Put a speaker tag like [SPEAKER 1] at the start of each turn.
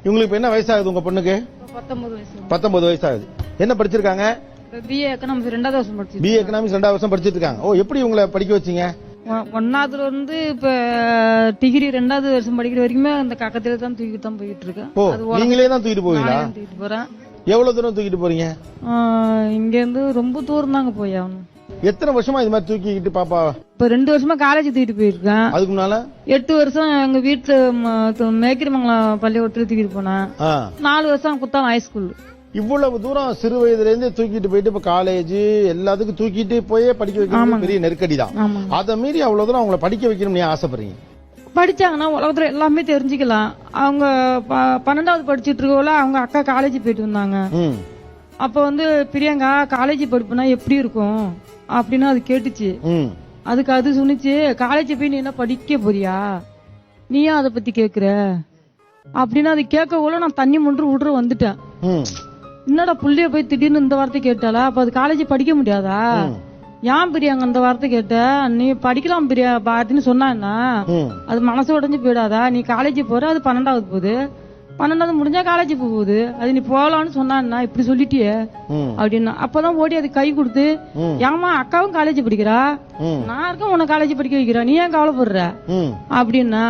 [SPEAKER 1] இவங்களுக்கு என்ன வயசாகுது உங்க பொண்ணுக்கு?
[SPEAKER 2] 19 வயசு.
[SPEAKER 1] 19 வயசாகுது. என்ன படிச்சிருக்காங்க?
[SPEAKER 2] பிஏ எக்கனாமிக்ஸ் 2வது வருஷம் படிச்சிருக்கேன்.
[SPEAKER 1] பிஏ எக்கனாமிக்ஸ் 2வது வருஷம் படிச்சிட்டு இருக்காங்க. ஓ, எப்படி உங்களை படிக்க வச்சீங்க?
[SPEAKER 2] 1ஆவதுல இருந்து இப்ப டிகிரி 2வது வருஷம் படிக்கிற வரைக்குமே அந்த கக்கத்துல தான் தூக்கிட்டு தான் போயிட்டு இருக்கேன்.
[SPEAKER 1] ஓ, நீங்களே தான் தூக்கிட்டு போவீங்களா?
[SPEAKER 2] தூக்கிட்டு போறேன்.
[SPEAKER 1] எவ்வளவு தூரம் தூக்கிட்டு போறீங்க?
[SPEAKER 2] இங்க இருந்து ரொம்ப தூரம் தாங்க போய் ஆகணும்.
[SPEAKER 1] எத்தனை வருஷமா இது மாதிரி தூக்கிக்கிட்டு பாப்பா?
[SPEAKER 2] இப்ப 2 வருஷமா காலேஜ் தூக்கிட்டு போயிருக்கேன்.
[SPEAKER 1] அதுக்கு முன்னால
[SPEAKER 2] 8 வருஷம் எங்க வீட்டுல மேக்கிரிமங்கலம் பள்ளிக்கூடத்துல தூக்கிட்டு போனேன். 4 வருஷம் குத்தாலம் ஹைஸ்கூல்.
[SPEAKER 1] இவ்வளவு தூரம் சிறு வயதுல இருந்து தூக்கிட்டு போயிட்டு இப்ப காலேஜ் எல்லாத்துக்கும் தூக்கிட்டு போயே படிக்க வைக்கிறது பெரிய நெருக்கடி தான். அதை மீறி அவ்வளவு தூரம் அவங்களை படிக்க வைக்கணும்னு ஆசைப்படுறீங்க?
[SPEAKER 2] படிச்சாங்கன்னா உலகத்துல எல்லாமே தெரிஞ்சுக்கலாம். அவங்க 12வது படிச்சுட்டு இருக்கோல, அவங்க அக்கா காலேஜ் போயிட்டு வந்தாங்க. அப்ப பிரியங்கா காலேஜ் படிப்புனா எப்படி இருக்கும் அப்படின்னு அது கேட்டுச்சு. அதுக்கு அது சொன்னிச்சு, காலேஜ் போய் நீ என்ன படிக்க போறியா, நீயும் அதை பத்தி கேக்குற அப்படின்னு. அது கேட்கக்குள்ள நான் தண்ணி முன்று விடுற வந்துட்டேன். என்னடா புள்ளிய போய் திடீர்னு இந்த வார்த்தை கேட்டாளா, அப்ப அது காலேஜ் படிக்க முடியாதா, ஏன் பிரியாங்க இந்த வார்த்தை கேட்ட, நீ படிக்கலாம் பிரியா பாத்தின்னு சொன்னா அது மனசு உடைஞ்சு போயிடாதா, நீ காலேஜ் போற, அது 12வது போகுது, 12வது முடிஞ்சா காலேஜ் போகுது, அது நீ போகலான்னு சொன்னா இப்படி சொல்லிட்டியே அப்படின்னா. அப்பதான் ஓடி அது கை கொடுத்து, ஏமா அக்காவும் காலேஜ் படிக்கிறா, நான் இருக்கேன் உன்னை காலேஜ் படிக்க வைக்கிறா, நீ ஏன் கவலைப்படுற அப்படின்னா.